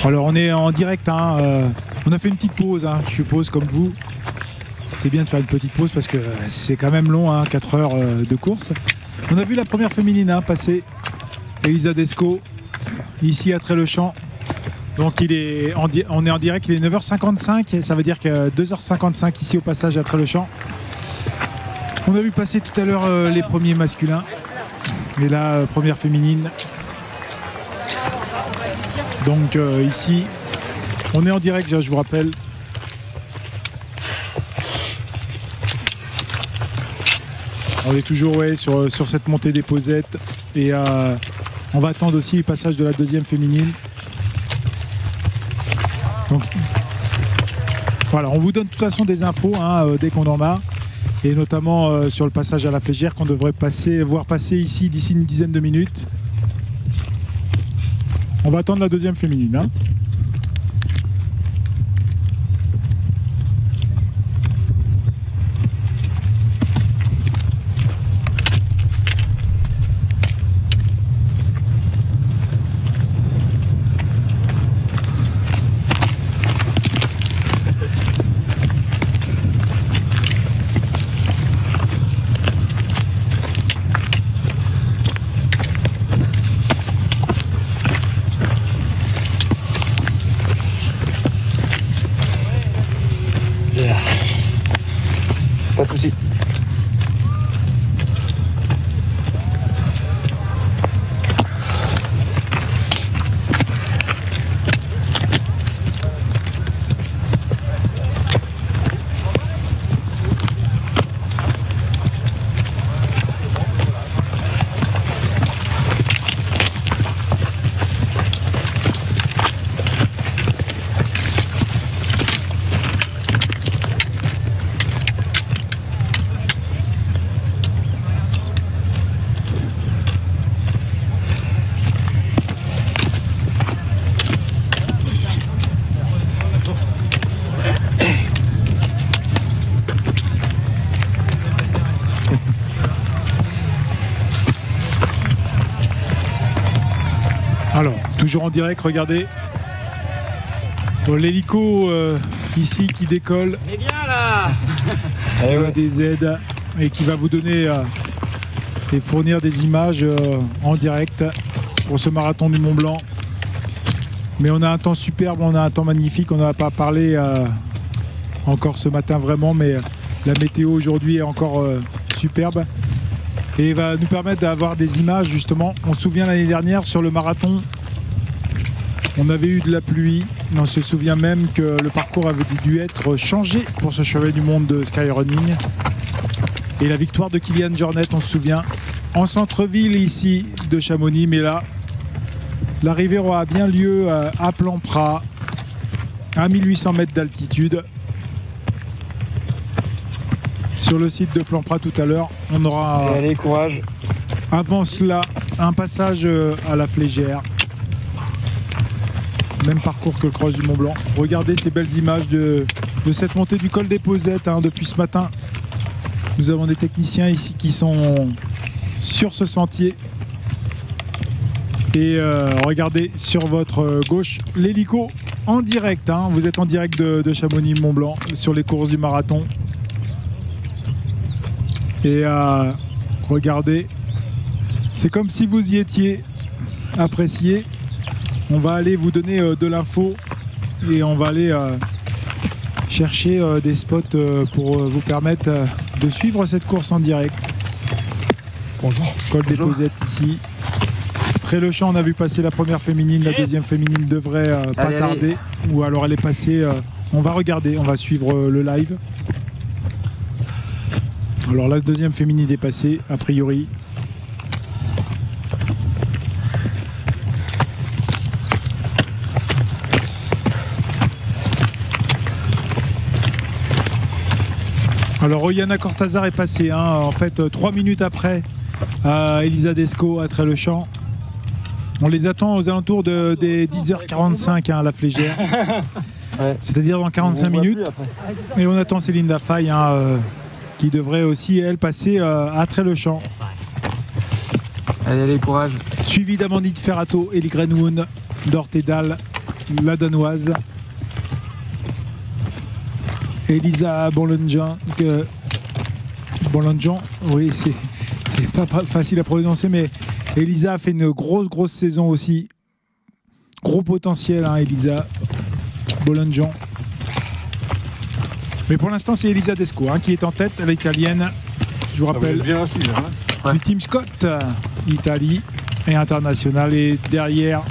Alors on est en direct, hein, on a fait une petite pause, hein, je suppose, comme vous. C'est bien de faire une petite pause parce que c'est quand même long, hein, 4 heures de course. On a vu la première féminine, hein, passer, Elisa Desco, ici à Tré-le-Champ. Donc on est en direct, il est 9h55, et ça veut dire que 2h55 ici au passage à Tré-le-Champ. On a vu passer tout à l'heure les premiers masculins. Et là, première féminine. Donc ici, on est en direct, je vous rappelle. On est toujours sur cette montée des posettes. Et on va attendre aussi le passage de la deuxième féminine. Donc voilà, on vous donne de toute façon des infos, hein, dès qu'on en a. Et notamment sur le passage à la Flégère qu'on devrait voir passer ici d'ici une dizaine de minutes. On va attendre la deuxième féminine, hein. Pas de soucis. Alors, toujours en direct, regardez. Bon, l'hélico ici qui décolle. Mais bien là. Il y a des aides et qui va vous donner et fournir des images en direct pour ce marathon du Mont Blanc. Mais on a un temps superbe, on a un temps magnifique. On n'en a pas parlé encore ce matin vraiment, mais la météo aujourd'hui est encore superbe. Et va nous permettre d'avoir des images justement. On se souvient l'année dernière sur le marathon, on avait eu de la pluie. On se souvient même que le parcours avait dû être changé pour ce cheval du monde de Skyrunning. Et la victoire de Kilian Jornet, on se souvient, en centre-ville ici de Chamonix. Mais là, l'arrivée aura bien lieu à Plan-Prat, à 1800 mètres d'altitude. Sur le site de Plan-Prat tout à l'heure, on aura allez, courage. Avant cela un passage à la Flégère. Même parcours que le cross du Mont Blanc. Regardez ces belles images de cette montée du col des Posettes, hein, depuis ce matin. Nous avons des techniciens ici qui sont sur ce sentier. Et regardez sur votre gauche l'hélico en direct, hein. Vous êtes en direct de Chamonix-Mont Blanc sur les courses du marathon. Et regardez, c'est comme si vous y étiez. Apprécié. On va aller vous donner de l'info et on va aller chercher des spots pour vous permettre de suivre cette course en direct. Bonjour. Col des Posettes ici. Tré-le-Champ, on a vu passer la première féminine, la deuxième féminine devrait pas tarder. Ou alors elle est passée. On va regarder, on va suivre le live. Alors la deuxième féminine est passée, a priori. Alors Oyana Cortazar est passée, hein, en fait 3 minutes après Elisa Desco à Tré-le-Champ. On les attend aux alentours des 10h45 hein, à la Flégère. Ouais. C'est-à-dire dans 45 minutes. Et on attend Céline Dafaille hein, qui devrait aussi, elle, passer à Tré-le-Champ. Allez, allez, courage. Suivi d'Amandine Ferrato, Elie Greenwood, Dortedal la Danoise. Elisa Bolonjan, oui, c'est pas facile à prononcer, mais Elisa a fait une grosse saison aussi. Gros potentiel, hein, Elisa Bolonjan. Mais pour l'instant, c'est Elisa Desco hein, qui est en tête, l'italienne. Je vous rappelle, bien assis, là, hein, du Team Scott, Italie et international. Et derrière,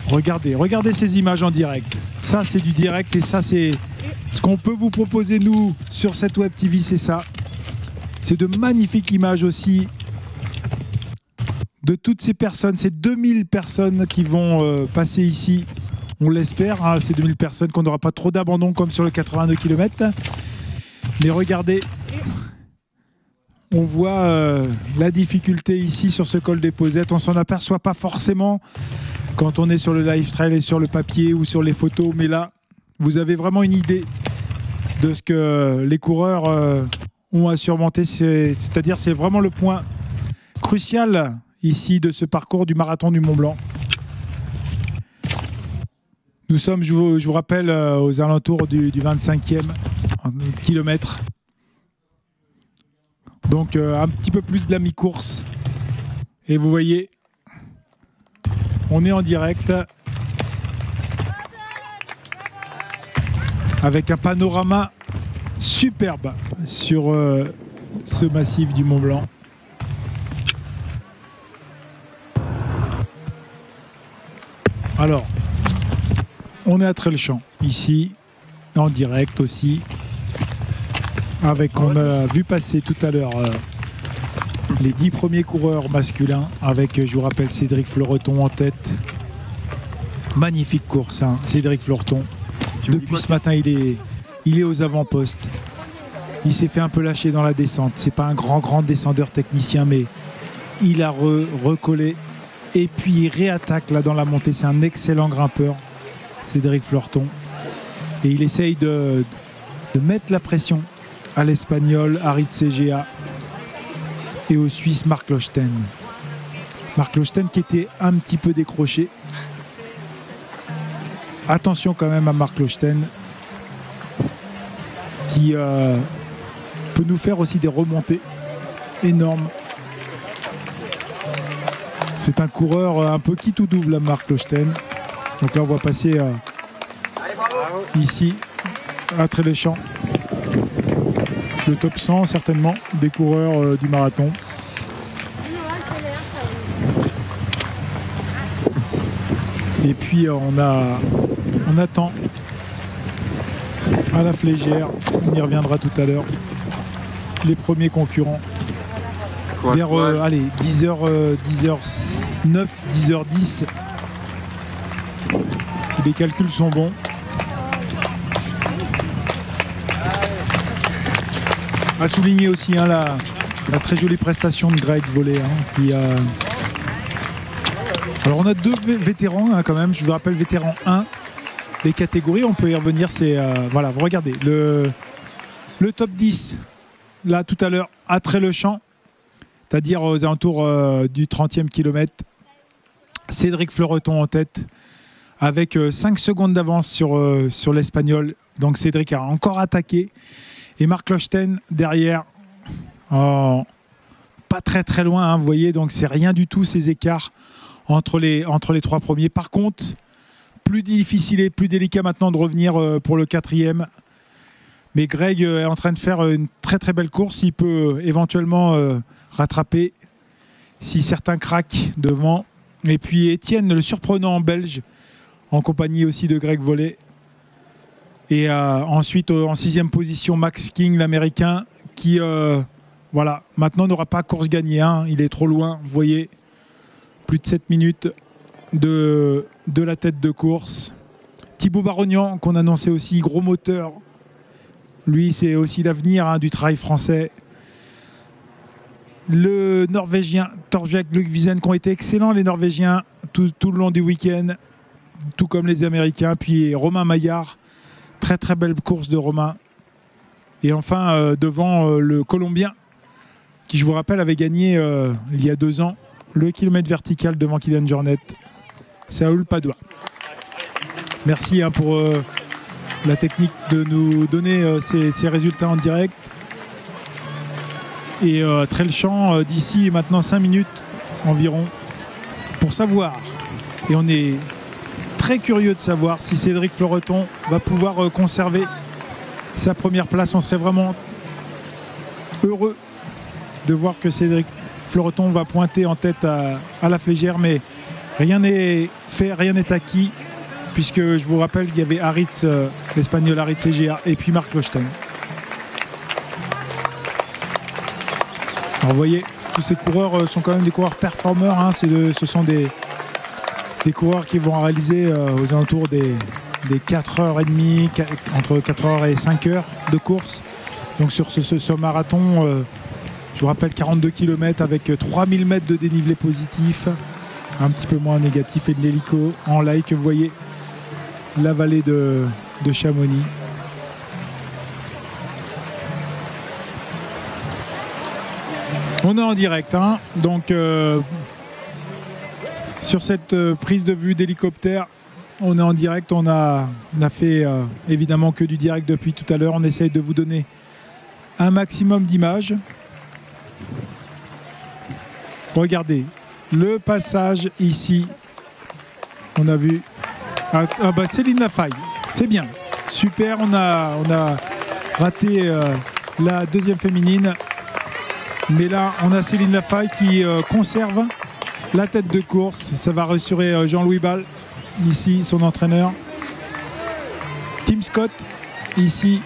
regardez ces images en direct. Ça, c'est du direct et ça, c'est ce qu'on peut vous proposer, nous, sur cette Web TV, c'est ça. C'est de magnifiques images aussi de toutes ces personnes, ces 2000 personnes qui vont passer ici. On l'espère, hein, ces 2000 personnes, qu'on n'aura pas trop d'abandon comme sur le 82 km. Mais regardez, on voit la difficulté ici sur ce col des Posettes. On ne s'en aperçoit pas forcément quand on est sur le live trail et sur le papier ou sur les photos. Mais là, vous avez vraiment une idée de ce que les coureurs ont à surmonter. C'est-à-dire, c'est vraiment le point crucial ici de ce parcours du marathon du Mont Blanc. Nous sommes, je vous rappelle, aux alentours du 25e kilomètre. Donc un petit peu plus de la mi-course. Et vous voyez, on est en direct avec un panorama superbe sur ce massif du Mont Blanc. Alors, on est à Trelchamp, ici, en direct aussi. On a vu passer tout à l'heure les 10 premiers coureurs masculins avec, je vous rappelle, Cédric Floreton en tête. Magnifique course, hein, Cédric Floreton. Depuis ce matin, il est aux avant-postes. Il s'est fait un peu lâcher dans la descente. C'est pas un grand descendeur technicien, mais il a recollé. Et puis il réattaque là dans la montée. C'est un excellent grimpeur, Cédric Floreton. Et il essaye de mettre la pression à l'Espagnol Harit Segea et au Suisse Marc Lochten. Marc Lochten qui était un petit peu décroché. Attention quand même à Marc Lochten qui peut nous faire aussi des remontées énormes. C'est un coureur un peu qui tout double à Marc Lochten. Donc là on va passer ici à Trelchamp. Le top 100 certainement des coureurs du marathon. Et puis on attend à la Flégère, on y reviendra tout à l'heure, les premiers concurrents vers allez, 10h09, 10h10 si les calculs sont bons. À souligner aussi hein, la très jolie prestation de Greg Vollet qui a... Alors on a deux vétérans hein, quand même, je vous rappelle vétéran 1, les catégories, on peut y revenir, c'est voilà, vous regardez, le top 10, là tout à l'heure, à Trelchamp, c'est-à-dire aux alentours du 30e kilomètre, Cédric Floreton en tête, avec 5 secondes d'avance sur l'Espagnol, donc Cédric a encore attaqué, et Marc Lochten derrière, pas très loin, hein, vous voyez, donc c'est rien du tout ces écarts entre les 3 premiers. Par contre, plus difficile et plus délicat maintenant de revenir pour le 4e. Mais Greg est en train de faire une très belle course. Il peut éventuellement rattraper si certains craquent devant. Et puis Étienne, le surprenant belge, en compagnie aussi de Greg Vollet. Et ensuite, en 6e position, Max King, l'Américain, qui, voilà, maintenant n'aura pas course gagnée. Hein. Il est trop loin, vous voyez. Plus de 7 minutes de la tête de course. Thibaut Barognan, qu'on annonçait aussi, gros moteur. Lui, c'est aussi l'avenir hein, du trail français. Le Norvégien Torbjørn Lugvisen, qui ont été excellents, les Norvégiens, tout le long du week-end, tout comme les Américains. Puis Romain Maillard, très belle course de Romain. Et enfin, devant le Colombien, qui, je vous rappelle, avait gagné il y a 2 ans le kilomètre vertical devant Kylian Jornet. Saúl Padua. Merci pour la technique de nous donner ces résultats en direct. Et Trail Champ d'ici maintenant 5 minutes environ pour savoir. Et on est très curieux de savoir si Cédric Floreton va pouvoir conserver sa première place. On serait vraiment heureux de voir que Cédric Floreton va pointer en tête à la Flégère, mais rien n'est fait, rien n'est acquis, puisque je vous rappelle qu'il y avait Aritz, l'Espagnol Aritz Egea, et puis Marc Lochten. Alors vous voyez, tous ces coureurs sont quand même des coureurs performeurs, hein. Ce sont des coureurs qui vont réaliser aux alentours des 4h30, entre 4h et 5h de course. Donc sur ce marathon, je vous rappelle 42 km avec 3000 mètres de dénivelé positif, un petit peu moins négatif, et de l'hélico en live que vous voyez la vallée de Chamonix. On est en direct, hein. Donc sur cette prise de vue d'hélicoptère, on est en direct. On a fait évidemment que du direct depuis tout à l'heure. On essaye de vous donner un maximum d'images. Regardez le passage ici. On a vu Céline Lafaille, c'est bien, super. On a raté la deuxième féminine, mais là on a Céline Lafaille qui conserve la tête de course. Ça va rassurer Jean-Louis Ball, ici son entraîneur. Tim Scott ici